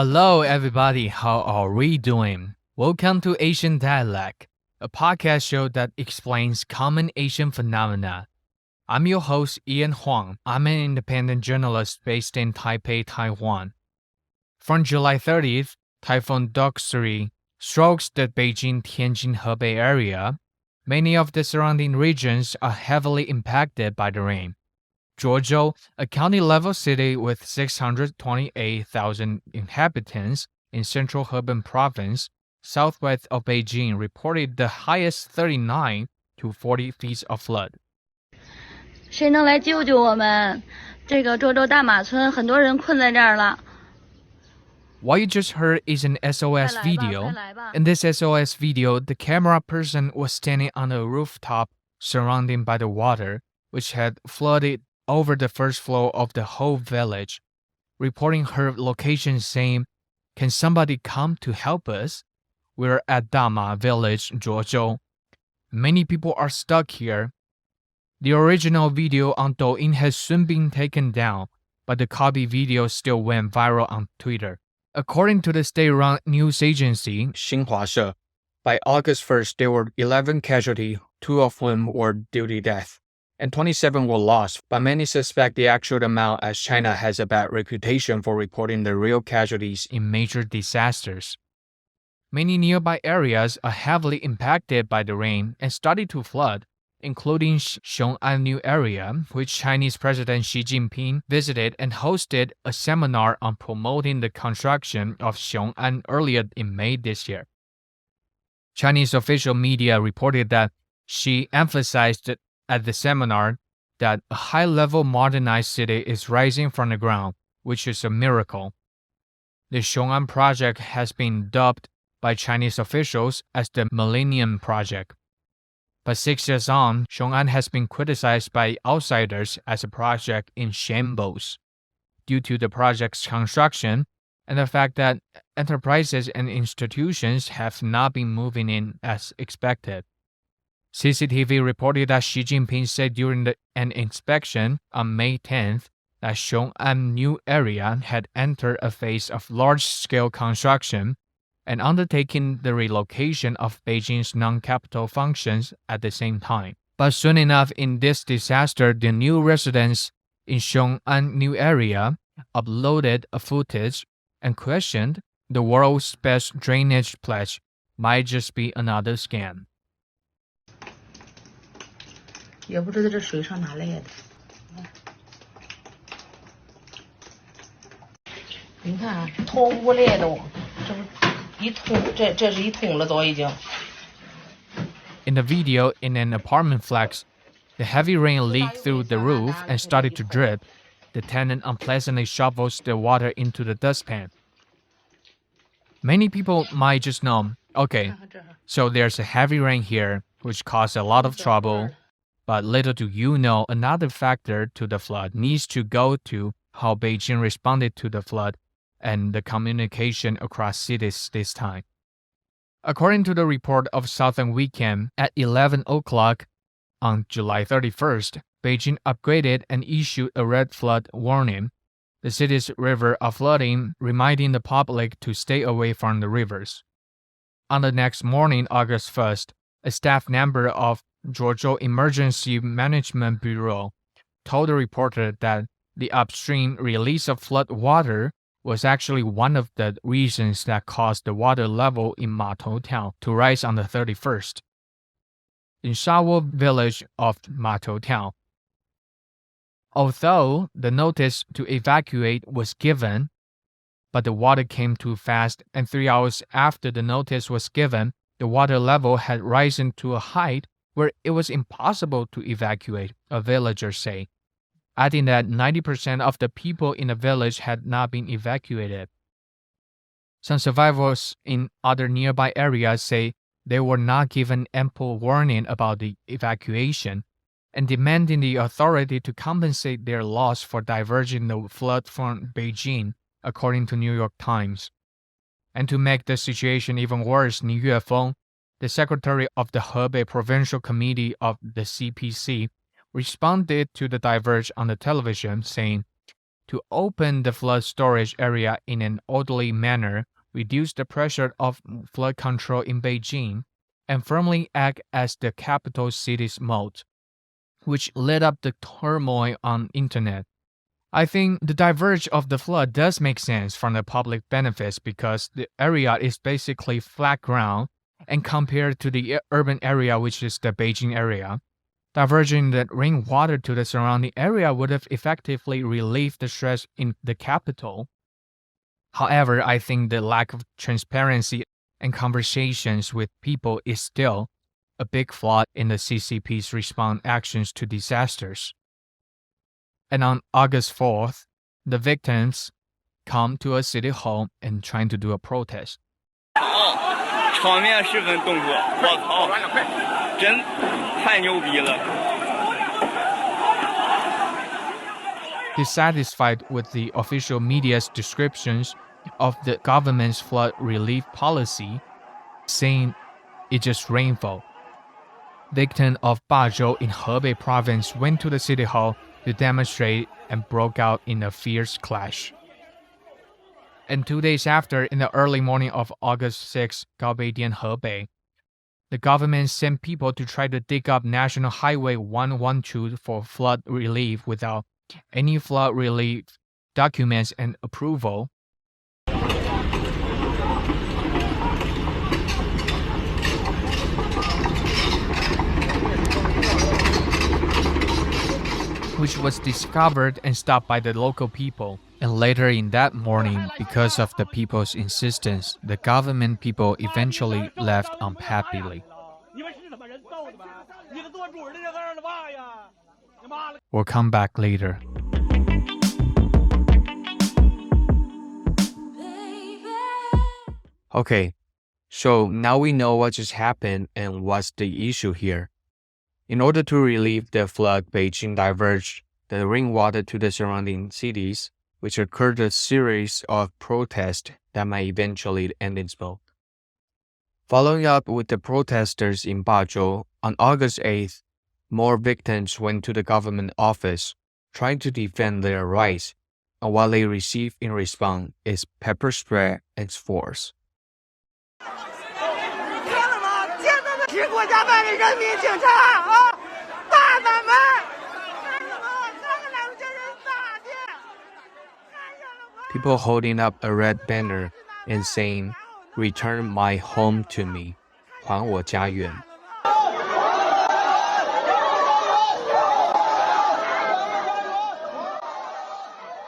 Hello, everybody. How are we doing? Welcome to Asian Dialect, a podcast show that explains common Asian phenomena. I'm your host, Ian Huang. I'm an independent journalist based in Taipei, Taiwan. From July 30th, Typhoon Doksuri strokes the Beijing-Tianjin-Hebei area. Many of the surrounding regions are heavily impacted by the rain. Zhuozhou, a county-level city with 628,000 inhabitants in central Hebei province, southwest of Beijing, reported the highest 39 to 40 feet of flood. 谁能来救救我们？这个涿州大马村很多人困在这儿了。 What you just heard is an SOS video. In this SOS video, the camera person was standing on a rooftop surrounded by the water, which had flooded over the first floor of the whole village, reporting her location saying, "Can somebody come to help us? We're at Dama village, Zhuozhou. Many people are stuck here." The original video on Douyin has soon been taken down, but the copy video still went viral on Twitter. According to the state-run news agency, Xinhua, by August 1st, there were 11 casualties, 2 of whom were due to death, and 27 were lost, but many suspect the actual amount as China has a bad reputation for reporting the real casualties in major disasters. Many nearby areas are heavily impacted by the rain and started to flood, including Xiong'an New Area, which Chinese President Xi Jinping visited and hosted a seminar on promoting the construction of Xiong'an earlier in May this year. Chinese official media reported that Xi emphasized at the seminar that a high-level modernized city is rising from the ground, which is a miracle. The Xiong'an project has been dubbed by Chinese officials as the Millennium Project. But 6 years on, Xiong'an has been criticized by outsiders as a project in shambles due to the project's construction and the fact that enterprises and institutions have not been moving in as expected. CCTV reported that Xi Jinping said during an inspection on May 10th that Xiong'an New Area had entered a phase of large-scale construction and undertaking the relocation of Beijing's non-capital functions at the same time. But soon enough in this disaster, the new residents in Xiong'an New Area uploaded a footage and questioned the world's best drainage pledge might just be another scam. 也不知道这水上哪来的。你看，脱污了都，这不。 这是一通了都已经。In the video, in an apartment flex, the heavy rain leaked through the roof and started to drip. The tenant unpleasantly shovels the water into the dustpan. Many people might just know, okay, so there's a heavy rain here, which caused a lot of trouble. But little do you know, another factor to the flood needs to go to how Beijing responded to the flood and the communication across cities this time. According to the report of Southern Weekend, at 11 o'clock on July 31st, Beijing upgraded and issued a red flood warning. The city's rivers are flooding, reminding the public to stay away from the rivers. On the next morning, August 1st, a staff member of Zhuozhou Emergency Management Bureau told the reporter that the upstream release of flood water was actually one of the reasons that caused the water level in Matou town to rise on the 31st. In Shawo village of Matou town, although the notice to evacuate was given, but the water came too fast, and 3 hours after the notice was given, the water level had risen to a height where it was impossible to evacuate, a villager say, adding that 90% of the people in the village had not been evacuated. Some survivors in other nearby areas say they were not given ample warning about the evacuation and demanding the authority to compensate their loss for diverging the flood from Beijing, according to New York Times. And to make the situation even worse, Ni Yuefeng, the secretary of the Hebei Provincial Committee of the CPC, responded to the diverge on the television, saying, to open the flood storage area in an orderly manner, reduce the pressure of flood control in Beijing, and firmly act as the capital city's moat, which led up the turmoil on internet. I think the diverge of the flood does make sense from the public benefits because the area is basically flat ground, and compared to the urban area, which is the Beijing area, diverging the rainwater to the surrounding area would have effectively relieved the stress in the capital. However, I think the lack of transparency and conversations with people is still a big flaw in the CCP's response actions to disasters. And on August 4th, the victims come to a city hall and trying to do a protest. 场面十分动作，我操，真太牛逼了。 Dissatisfied with the official media's descriptions of the government's flood relief policy, saying it just rainfall. Victims of Zhuozhou in Hebei province went to the city hall to demonstrate and broke out in a fierce clash. And 2 days after, in the early morning of August 6, Beijing-Hebei, the government sent people to try to dig up National Highway 112 for flood relief without any flood relief documents and approval. Which was discovered and stopped by the local people. And later in that morning, because of the people's insistence, the government people eventually left unhappily. We'll come back later. Okay, so now we know what just happened and what's the issue here. In order to relieve the flood, Beijing diverged the rainwater to the surrounding cities, which occurred a series of protests that might eventually end in smoke. Following up with the protesters in Zhuozhou, on August 8th, more victims went to the government office trying to defend their rights, and what they received in response is pepper spray and force. People holding up a red banner and saying, "Return my home to me," 还我家园.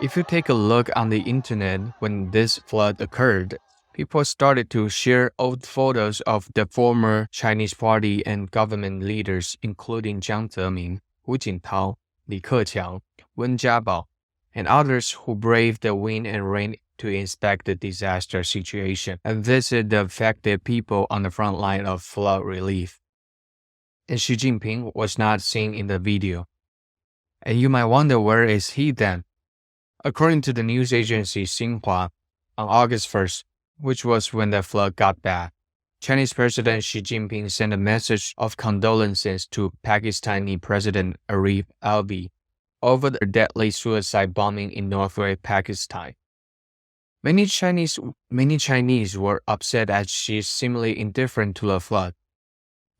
If you take a look on the internet when this flood occurred, people started to share old photos of the former Chinese party and government leaders, including Jiang Zemin, Hu Jintao, Li Keqiang, Wen Jiabao, and others who braved the wind and rain to inspect the disaster situation and visit the affected people on the front line of flood relief. And Xi Jinping was not seen in the video. And you might wonder, where is he then? According to the news agency Xinhua, on August 1st, which was when the flood got bad, Chinese President Xi Jinping sent a message of condolences to Pakistani President Arif Alvi over the deadly suicide bombing in northwest Pakistan. Many Chinese were upset as she is seemingly indifferent to the flood.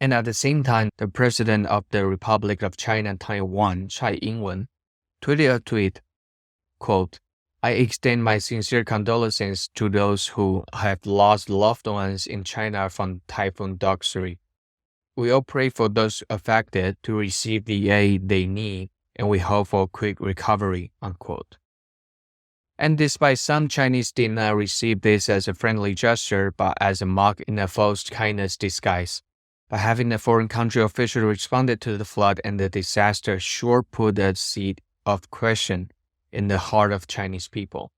And at the same time, the President of the Republic of China Taiwan, Tsai Ing-wen, tweeted a tweet, quote, "I extend my sincere condolences to those who have lost loved ones in China from Typhoon Doksuri. We all pray for those affected to receive the aid they need, and we hope for quick recovery," unquote. And despite some Chinese did not receive this as a friendly gesture, but as a mock in a false kindness disguise, but having a foreign country official responded to the flood and the disaster sure put a seed of question in the heart of Chinese people.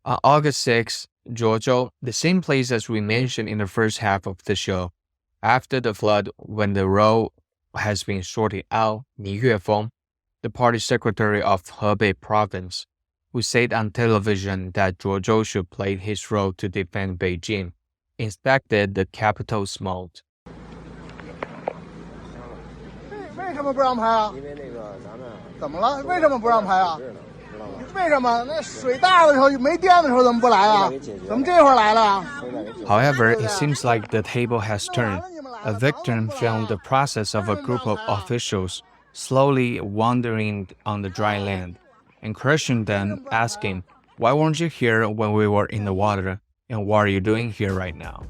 On August 6th, Zhuozhou, the same place as we mentioned in the first half of the show, after the flood, when the road has been sorted out, Ni Yuefeng, the party secretary of Hebei province, who said on television that Zhuozhou should play his role to defend Beijing, inspected the capital's moat. 为什么不让拍啊？因为那个咱们怎么了？为什么不让拍啊？为什么？那水大的时候没电的时候怎么不来啊？怎么这会儿来了？ However, it seems like the table has turned. A victim filmed the process of a group of officials slowly wandering on the dry land and questioned them, asking, "Why weren't you here when we were in the water? And what are you doing here right now?"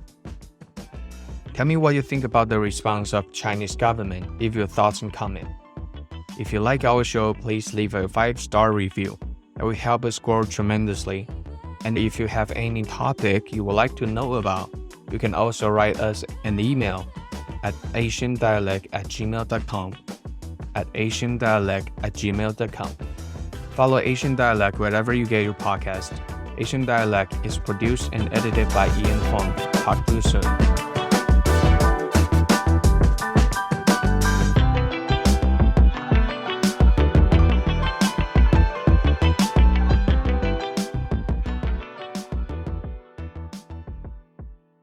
Tell me what you think about the response of Chinese government. Leave your thoughts and comment. If you like our show, please leave a 5-star review. It will help us grow tremendously. And if you have any topic you would like to know about, you can also write us an email at asiandialect@gmail.com asiandialect@gmail.com. Follow Asian Dialect wherever you get your podcast. Asian Dialect is produced and edited by Ian Huang. Talk to you soon.